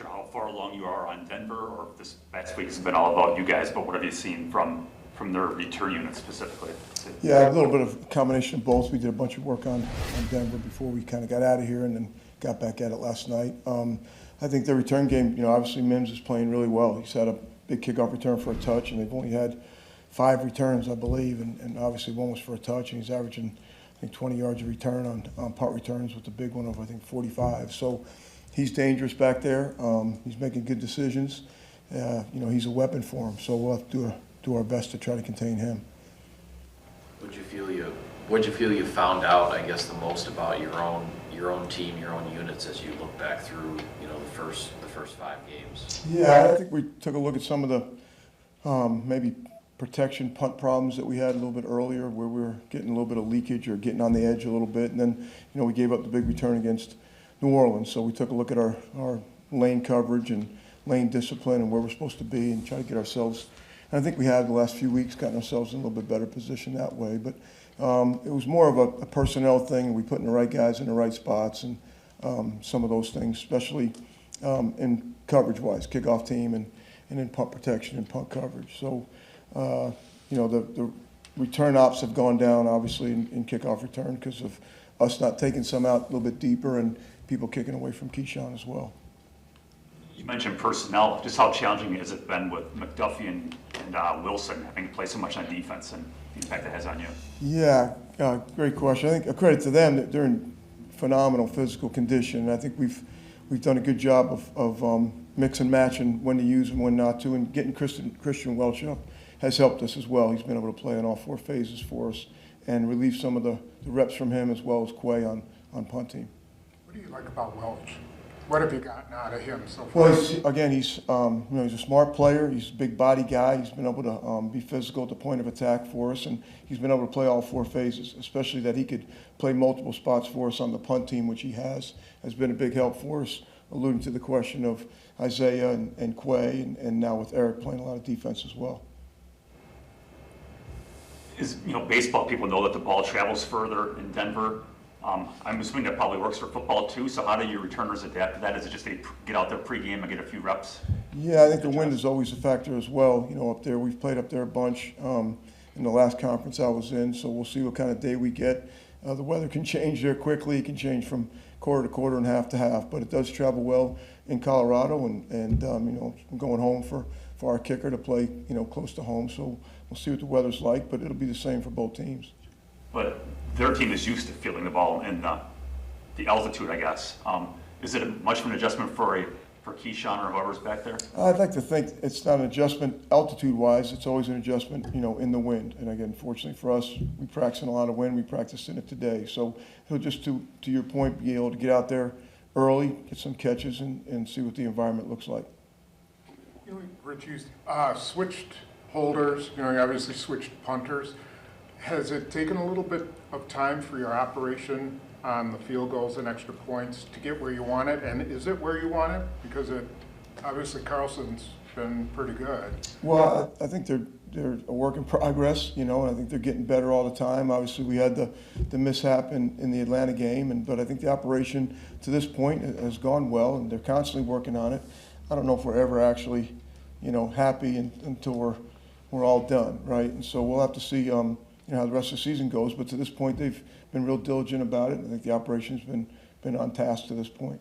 sure how far along you are on Denver, or if this past week has been all about you guys, but what have you seen from their return unit specifically? Yeah, a little bit of a combination of both. We did a bunch of work on Denver before we kind of got out of here and then got back at it last night. I think the return game, obviously Mims is playing really well. He's had a big kickoff return for a touch, and they've only had 5 returns, I believe, and obviously one was for a touch, and he's averaging, I think, 20 yards a return on punt returns with the big one of, I think, 45. So he's dangerous back there. He's making good decisions. He's a weapon for him, so we'll have to do our best to try to contain him. What'd you feel you found out, I guess, the most about your own team, your own units as you look back through, the first 5 games? Yeah, I think we took a look at some of the maybe protection punt problems that we had a little bit earlier, where we were getting a little bit of leakage or getting on the edge a little bit, and then we gave up the big return against New Orleans. So we took a look at our lane coverage and lane discipline and where we're supposed to be, and try to get ourselves. And I think we have the last few weeks gotten ourselves in a little bit better position that way. But it was more of a personnel thing, and we putting the right guys in the right spots, and some of those things, especially in coverage-wise, kickoff team and in punt protection and punt coverage. So, the return ops have gone down, obviously, in kickoff return because of us not taking some out a little bit deeper and people kicking away from Keyshawn as well. You mentioned personnel. Just how challenging has it been with McDuffie and Wilson having to play so much on defense and the impact that has on you? Yeah, great question. I think a credit to them that they're in phenomenal physical condition. I think we've done a good job of mix and matching when to use and when not to, and getting Christian Welch up has helped us as well. He's been able to play on all 4 phases for us and relieve some of the reps from him as well as Quay on punt team. What do you like about Welch? What have you gotten out of him so far? Well, he's a smart player. He's a big body guy. He's been able to be physical at the point of attack for us, and he's been able to play all 4 phases, especially that he could play multiple spots for us on the punt team, which he has been a big help for us, alluding to the question of Isaiah and Quay, and now with Eric playing a lot of defense as well. Baseball people know that the ball travels further in Denver. I'm assuming that probably works for football too. So how do your returners adapt to that? Is it just they get out there pregame and get a few reps? Yeah, I think the wind is always a factor as well. Up there, we've played up there a bunch in the last conference I was in. So we'll see what kind of day we get. The weather can change there quickly. It can change from quarter to quarter and half to half. But it does travel well in Colorado, and I'm going home for our kicker to play close to home. So we'll see what the weather's like. But it'll be the same for both teams. But their team is used to fielding the ball in the altitude, I guess. Is it much of an adjustment for Keyshawn or whoever's back there? I'd like to think it's not an adjustment altitude-wise. It's always an adjustment, in the wind. And again, fortunately for us, we practice in a lot of wind. We practiced in it today. So he'll just, to your point, be able to get out there early, get some catches, and see what the environment looks like. Rich, you switched holders. You obviously switched punters. Has it taken a little bit of time for your operation on the field goals and extra points to get where you want it? And is it where you want it? Because obviously Carlson's been pretty good. Well, I think they're a work in progress, and I think they're getting better all the time. Obviously, we had the mishap in the Atlanta game, but I think the operation to this point has gone well, and they're constantly working on it. I don't know if we're ever actually, happy until we're all done, right? And so we'll have to see. How the rest of the season goes, but to this point, they've been real diligent about it. I think the operation's been on task to this point.